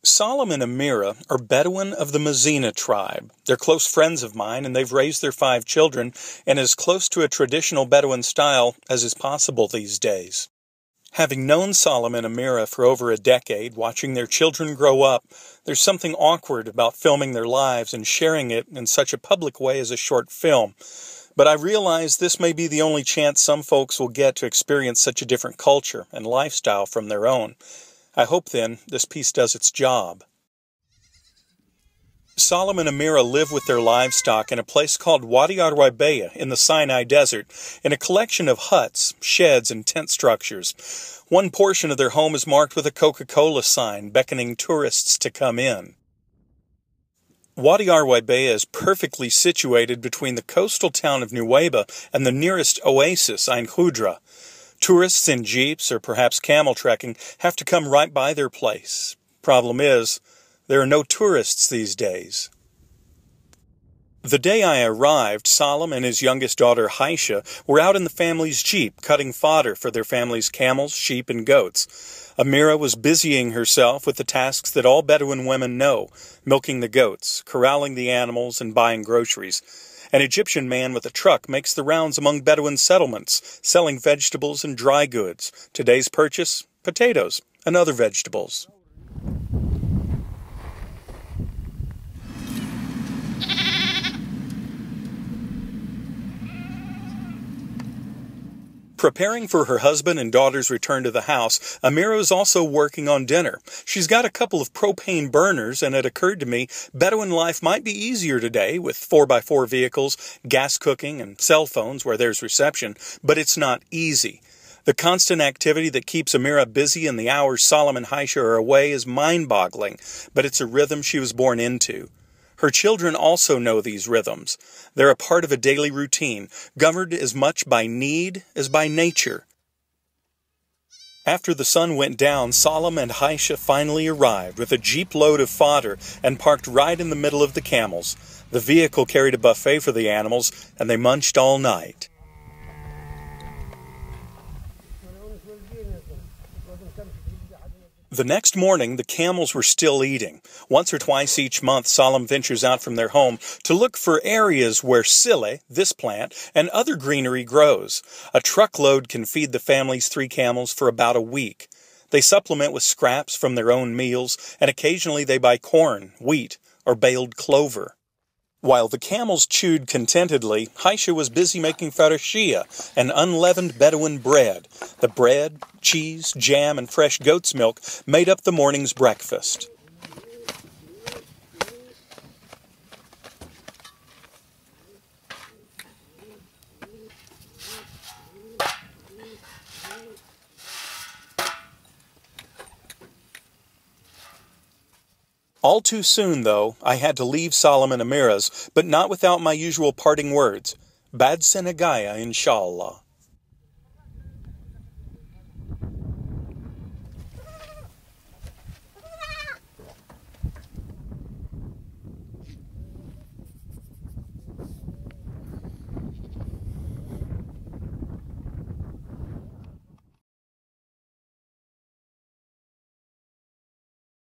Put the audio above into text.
Salem and Emira are Bedouin of the Mazina tribe. They're close friends of mine, and they've raised their 5 children in as close to a traditional Bedouin style as is possible these days. Having known Salem and Emira for over a decade, watching their children grow up, there's something awkward about filming their lives and sharing it in such a public way as a short film. But I realize this may be the only chance some folks will get to experience such a different culture and lifestyle from their own. I hope, then, this piece does its job. Salem and Emira live with their livestock in a place called Wadi Arwaybayya in the Sinai desert, in a collection of huts, sheds, and tent structures. One portion of their home is marked with a Coca-Cola sign beckoning tourists to come in. Wadi Arwaybayya is perfectly situated between the coastal town of Nuweiba and the nearest oasis, Ain Khudra. Tourists in jeeps or perhaps camel trekking have to come right by their place. Problem is, there are no tourists these days. The day I arrived, Salem and his youngest daughter, Haisha, were out in the family's jeep cutting fodder for their family's camels, sheep, and goats. Emira was busying herself with the tasks that all Bedouin women know, milking the goats, corralling the animals, and buying groceries. An Egyptian man with a truck makes the rounds among Bedouin settlements, selling vegetables and dry goods. Today's purchase, potatoes and other vegetables. Preparing for her husband and daughter's return to the house, Emira is also working on dinner. She's got a couple of propane burners, and it occurred to me Bedouin life might be easier today with 4x4 vehicles, gas cooking, and cell phones where there's reception, but it's not easy. The constant activity that keeps Emira busy in the hours Salem and Haisha are away is mind-boggling, but it's a rhythm she was born into. Her children also know these rhythms. They're a part of a daily routine, governed as much by need as by nature. After the sun went down, Salem and Haisha finally arrived with a jeep load of fodder and parked right in the middle of the camels. The vehicle carried a buffet for the animals, and they munched all night. The next morning, the camels were still eating. Once or twice each month, Salem ventures out from their home to look for areas where sile, this plant, and other greenery grows. A truckload can feed the family's 3 camels for about a week. They supplement with scraps from their own meals, and occasionally they buy corn, wheat, or baled clover. While the camels chewed contentedly, Haisha was busy making farashia, an unleavened Bedouin bread. The bread, cheese, jam, and fresh goat's milk made up the morning's breakfast. All too soon, though, I had to leave Salem and Emira's, but not without my usual parting words. Bad Senagaya, inshallah.